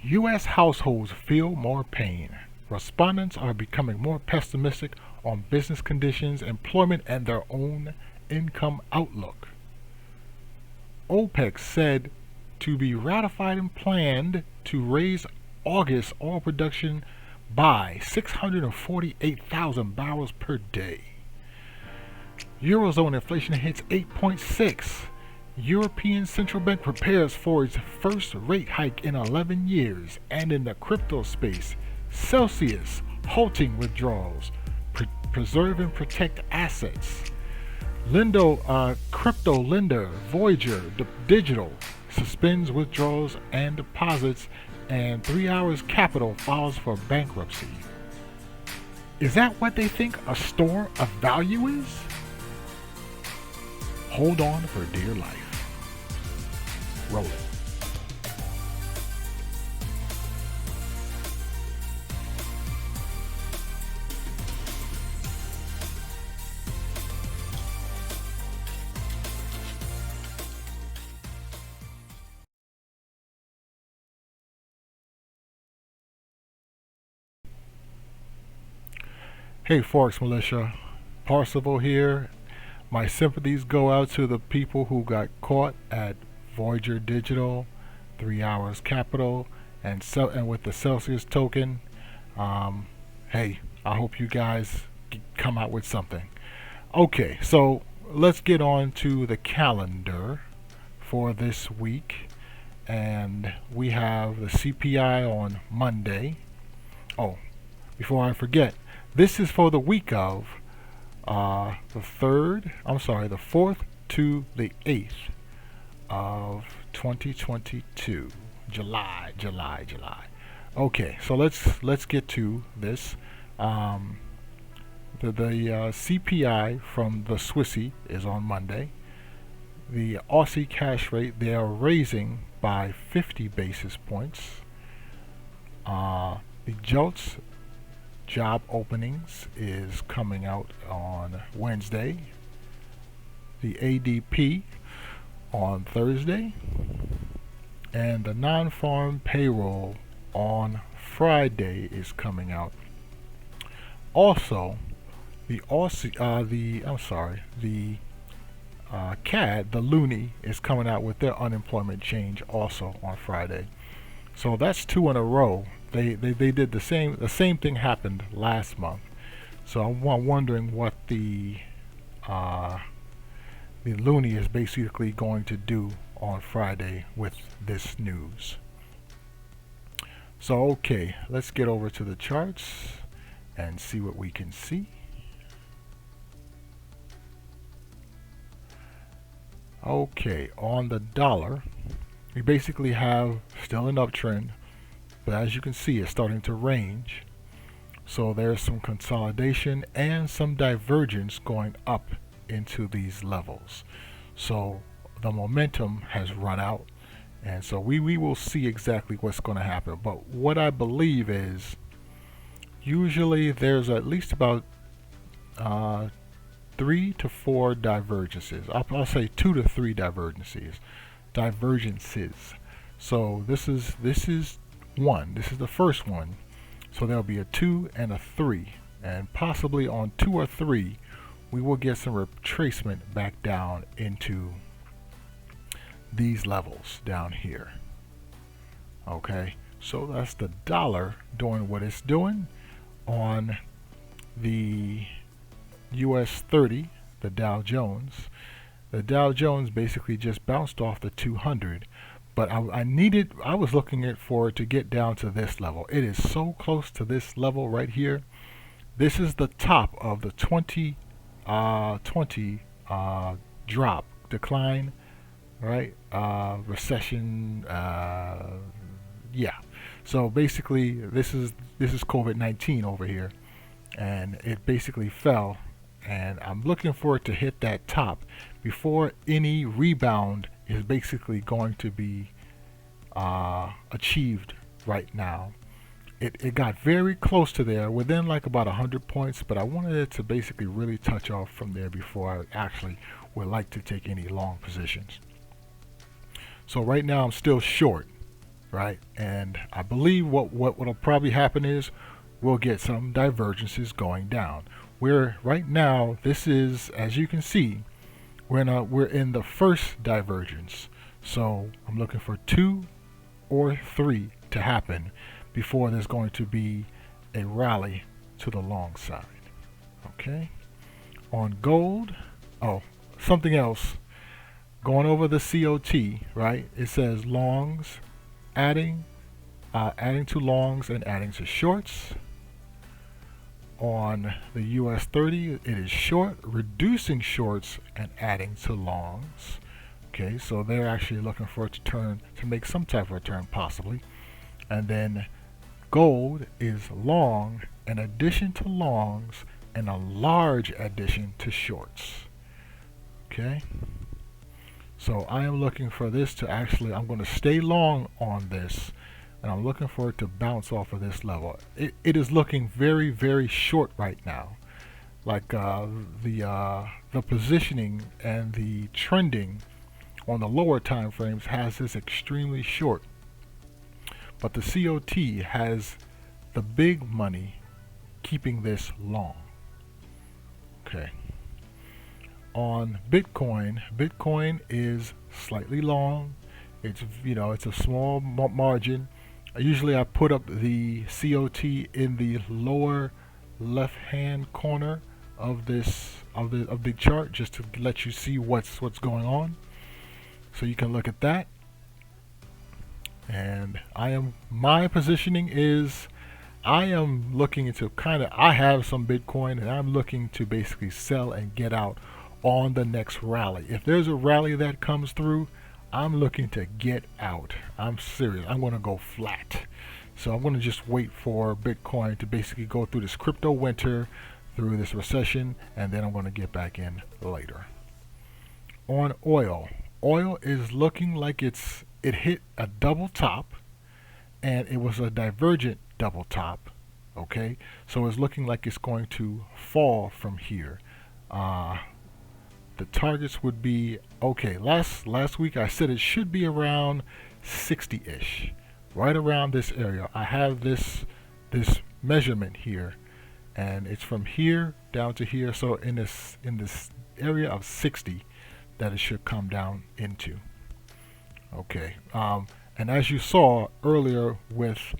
U.S. households feel more pain. Respondents are becoming more pessimistic on business conditions, employment, and their own income outlook. OPEC said to be ratified and planned to raise August oil production by 648,000 barrels per day. Eurozone inflation hits 8.6. European Central Bank prepares for its first rate hike in 11 years. And in the crypto space, Celsius halting withdrawals, preserve and protect assets. Crypto lender Voyager Digital suspends withdrawals and deposits, and 3 Hours Capital files for bankruptcy. Is that what they think a store of value is? Hold on for dear life. Roll it. Hey ForexMilitia, Parsival here. My sympathies go out to the people who got caught at Voyager Digital, 3 Hours Capital, and with the Celsius token. Hey, I hope you guys come out with something. Okay, so let's get on to the calendar for this week. And we have the CPI on Monday. Oh, before I forget, this is for the week of the 4th to the 8th of 2022. July. Okay, so let's get to this. The CPI from the Swissy is on Monday. The Aussie cash rate, they are raising by 50 basis points. The JOLTS job openings is coming out on Wednesday. The ADP on Thursday. And the non-farm payroll on Friday is coming out. Also, the CAD, the Loonie, is coming out with their unemployment change also on Friday. So that's 2 in a row. They did the same thing happened last month. So I'm wondering what the Loonie is basically going to do on Friday with this news. So okay, let's get over to the charts and see what we can see. Okay, on the dollar, we basically have still an uptrend, but as you can see, it's starting to range. So there's some consolidation and some divergence going up into these levels. So the momentum has run out, and so we will see exactly what's going to happen. But what I believe is usually there's at least about 3 to 4 divergences. I'll say 2 to 3 divergences. So this is one. This is the first one. So there'll be a 2 and a 3, and possibly on 2 or 3 we will get some retracement back down into these levels down here. Okay, so that's the dollar doing what it's doing. On the US 30, the Dow Jones basically just bounced off the 200, but I was looking for it to get down to this level. It is so close to this level right here. This is the top of the 20 decline, right? Recession, yeah. So basically this is COVID-19 over here, and it basically fell, and I'm looking for it to hit that top before any rebound is basically going to be achieved right now. It got very close to there, within like about 100 points, but I wanted it to basically really touch off from there before I actually would like to take any long positions. So right now I'm still short. right? And I believe what'll probably happen is we'll get some divergences going down. Where right now, this is, as you can see, we're in the first divergence. So I'm looking for 2 or 3 to happen before there's going to be a rally to the long side. Okay. On gold, oh, something else. Going over the COT, right? It says longs, adding to longs and adding to shorts. On the US 30, it is short, reducing shorts and adding to longs. Okay, so they're actually looking for it to turn, to make some type of return possibly. And then gold is long, an addition to longs, and a large addition to shorts. Okay, so I am looking for this to actually, I'm going to stay long on this, and I'm looking for it to bounce off of this level. It is looking very, very short right now. Like the positioning and the trending on the lower time frames has this extremely short. But the COT has the big money keeping this long. Okay. On Bitcoin, Bitcoin is slightly long. It's, you know, it's a small margin. Usually I put up the COT in the lower left hand corner of this of the chart, just to let you see what's going on. So you can look at that. And my positioning is, I am looking into I have some Bitcoin, and I'm looking to basically sell and get out on the next rally. If there's a rally that comes through, I'm looking to get out. I'm serious. I'm going to go flat. So I'm going to just wait for Bitcoin to basically go through this crypto winter, through this recession, and then I'm going to get back in later. On oil, oil is looking like it hit a double top, and it was a divergent double top. Okay, so it's looking like it's going to fall from here. The targets would be, okay, last week I said it should be around 60-ish, right around this area. I have this measurement here, and it's from here down to here. So in this area of 60 that it should come down into. Okay, and as you saw earlier with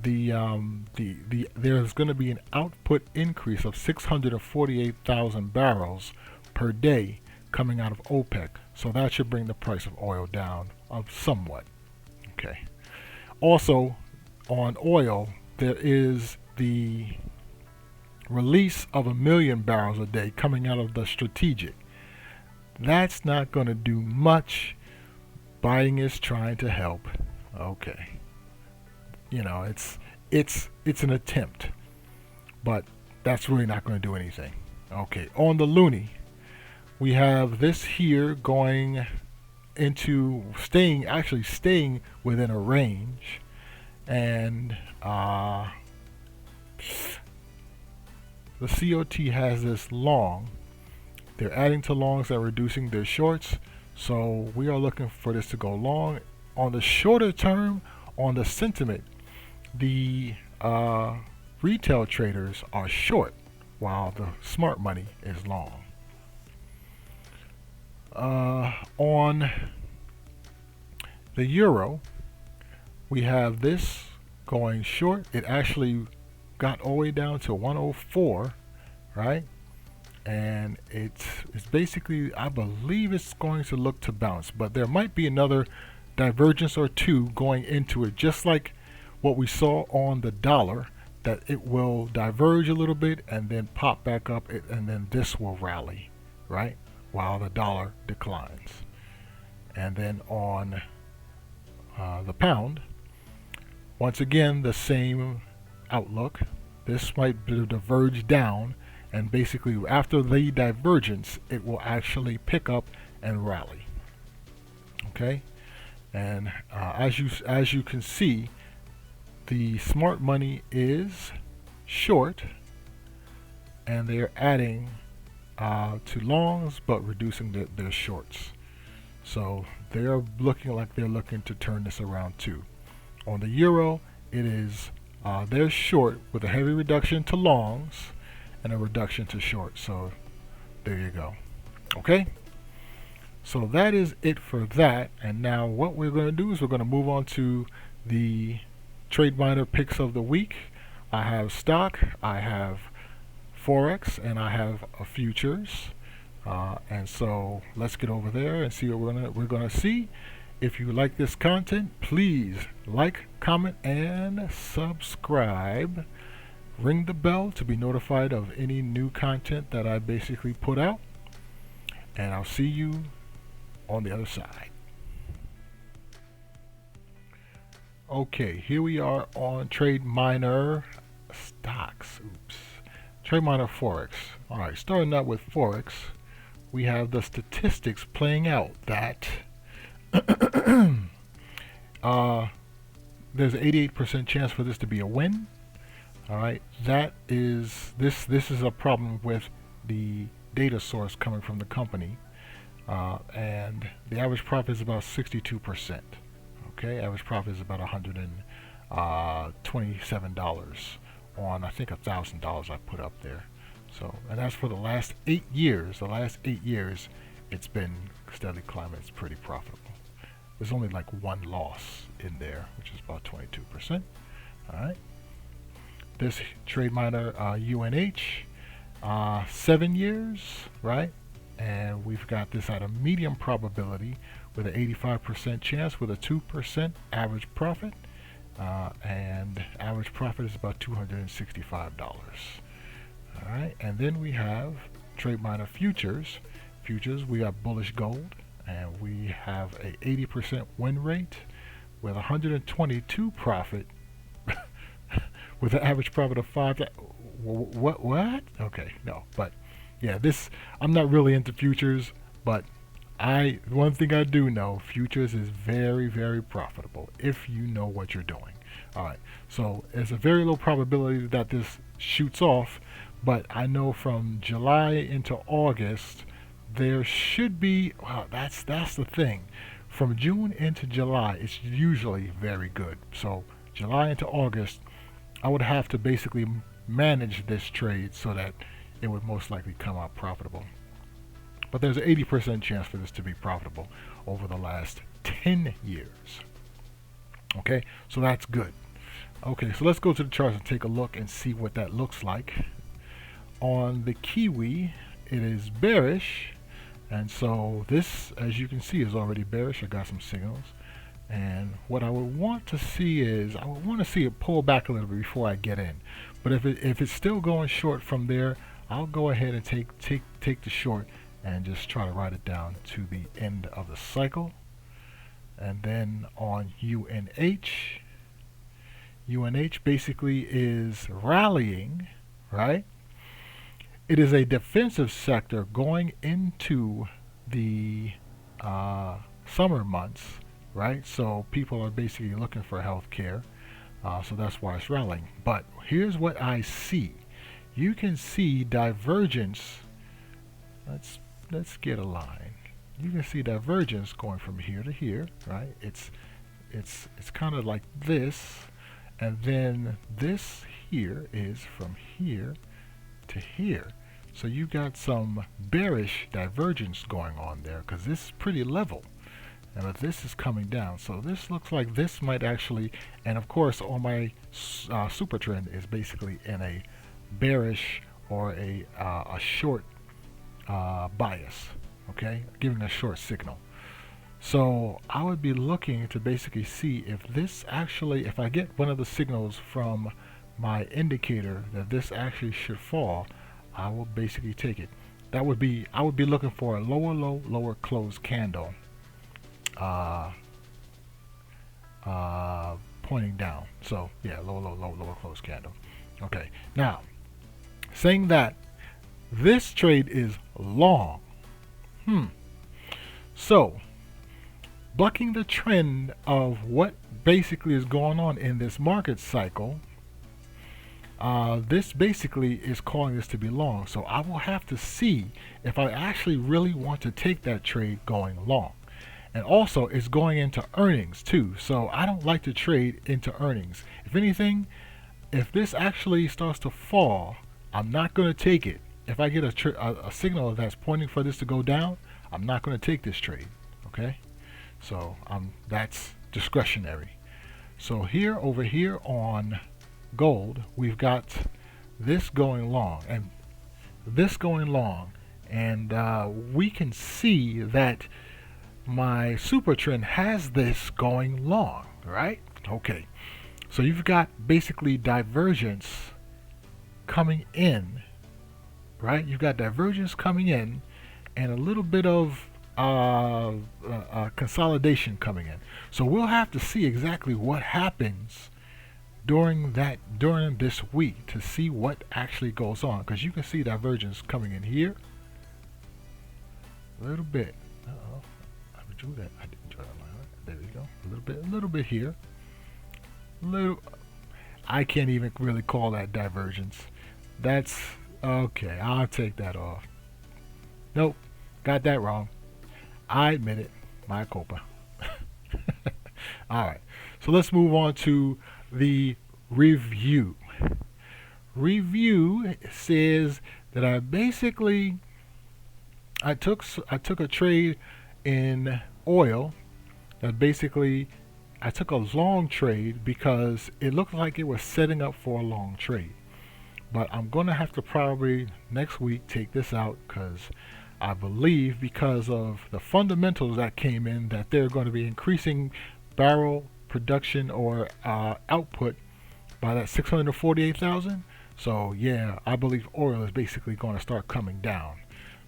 there's going to be an output increase of 648,000 barrels per day coming out of OPEC. So that should bring the price of oil down somewhat. Okay. Also, on oil, there is the release of 1 million barrels a day coming out of the strategic. That's not going to do much. Buying is trying to help. Okay. You know, it's an attempt, but that's really not going to do anything. Okay. On the loonie, we have this here going into staying within a range, and the COT has this long. They're adding to longs and reducing their shorts, so we are looking for this to go long. On the shorter term, on the sentiment, the retail traders are short while the smart money is long. On the euro, we have this going short. It actually got all the way down to 104, right? And it's basically, I believe it's going to look to bounce, but there might be another divergence or two going into it, just like what we saw on the dollar, that it will diverge a little bit and then pop back up, and then this will rally, right, while the dollar declines. And then on the pound, once again, the same outlook. This might diverge down, and basically after the divergence, it will actually pick up and rally. Okay, and as you can see, the smart money is short, and they're adding to longs but reducing their shorts. So they're looking like they're looking to turn this around too. On the euro, it is they're short with a heavy reduction to longs and a reduction to short. So there you go. Okay. So that is it for that. And now what we're going to do is we're going to move on to the TradeMiner picks of the week. I have stock, I have Forex, and I have a futures. And so let's get over there and see what we're gonna see. If you like this content, please like, comment, and subscribe. Ring the bell to be notified of any new content that I basically put out. And I'll see you on the other side. Okay, here we are on TradeMiner stocks. TradeMiner Forex. Alright, starting out with Forex, we have the statistics playing out that there's an 88% chance for this to be a win. Alright, that is this is a problem with the data source coming from the company. And the average profit is about 62%. Okay, average profit is about $127 on, I think, $1,000 I put up there. So, and that's for the last 8 years. The last 8 years, it's been steadily climbing. It's pretty profitable. There's only like one loss in there, which is about 22%. All right. This TradeMiner UNH, 7 years, right? And we've got this at a medium probability with an 85% chance with a 2% average profit. And average profit is about $265. Alright, and then we have TradeMiner futures. Futures, we got bullish gold, and we have a 80% win rate with 122 profit with an average profit of 5. What? Okay, no, but yeah, this, I'm not really into futures, but one thing I do know, futures is very, very profitable if you know what you're doing. Alright, so there's a very low probability that this shoots off, but I know from July into August, there should be, well, that's the thing. From June into July, it's usually very good. So July into August, I would have to basically manage this trade so that it would most likely come out profitable. But there's an 80% chance for this to be profitable over the last 10 years. Okay, so that's good. Okay, so let's go to the charts and take a look and see what that looks like. On the Kiwi, it is bearish, and so this, as you can see, is already bearish. I got some signals, and what I would want to see is, I would want to see it pull back a little bit before I get in. But if it's still going short from there, I'll go ahead and take the short and just try to ride it down to the end of the cycle. And then on UNH basically is rallying, right? It is a defensive sector going into the summer months, right? So people are basically looking for health care, so that's why it's rallying. But here's what I see. You can see divergence. Let's get a line. You can see divergence going from here to here, right? It's kind of like this, and then this here is from here to here. So you got some bearish divergence going on there because this is pretty level, but this is coming down. So this looks like this might actually, and of course on my super trend is basically in a bearish or a short bias, okay, giving a short signal. So I would be looking to basically see if this actually, if I get one of the signals from my indicator that this actually should fall, I will basically take it. That would be, I would be looking for a lower low, lower close candle pointing down. So yeah, lower low, lower close candle. Okay, now saying that this trade is long, so bucking the trend of what basically is going on in this market cycle, this basically is calling this to be long. So I will have to see if I actually really want to take that trade going long. And also, it's going into earnings too. So I don't like to trade into earnings. If anything, if this actually starts to fall, I'm not going to take it. If I get a signal that's pointing for this to go down, I'm not going to take this trade. Okay, so that's discretionary. So here, over here on gold, we've got this going long and this going long, and we can see that my super trend has this going long, right? Okay, so you've got basically divergence coming in, right? You've got divergence coming in and a little bit of consolidation coming in. So we'll have to see exactly what happens during this week to see what actually goes on, because you can see divergence coming in here a little bit. I drew that. I didn't draw that line. There we go. A little bit here. I can't even really call that divergence. That's okay. I'll take that off. Nope, got that wrong. I admit it. My culpa. All right. So let's move on to the review. Review says that I took a trade in oil. That basically I took a long trade because it looked like it was setting up for a long trade. But I'm going to have to probably next week take this out, because I believe because of the fundamentals that came in that they're going to be increasing barrel production or output by that 648,000. So yeah, I believe oil is basically going to start coming down.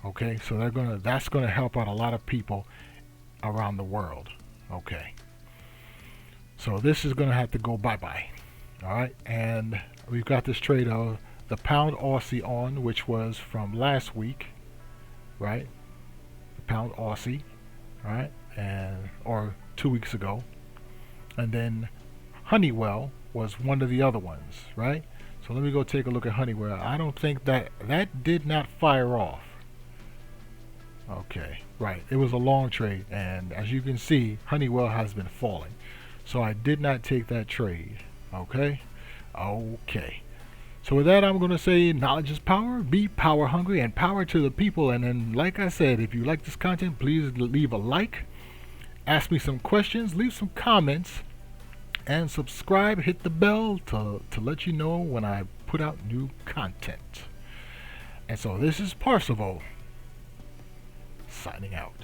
Okay, so that's going to help out a lot of people around the world. Okay, so this is going to have to go bye-bye. All right, and we've got this trade of the pound Aussie on, which was from last week, right? The pound Aussie, right? Or 2 weeks ago. And then Honeywell was one of the other ones, right? So let me go take a look at Honeywell. I don't think that did not fire off. Okay, right. It was a long trade, and as you can see, Honeywell has been falling. So I did not take that trade. Okay? Okay. So with that, I'm going to say knowledge is power, be power hungry, and power to the people. And then, like I said, if you like this content, please leave a like, ask me some questions, leave some comments, and subscribe, hit the bell to let you know when I put out new content. And so this is Parsival, signing out.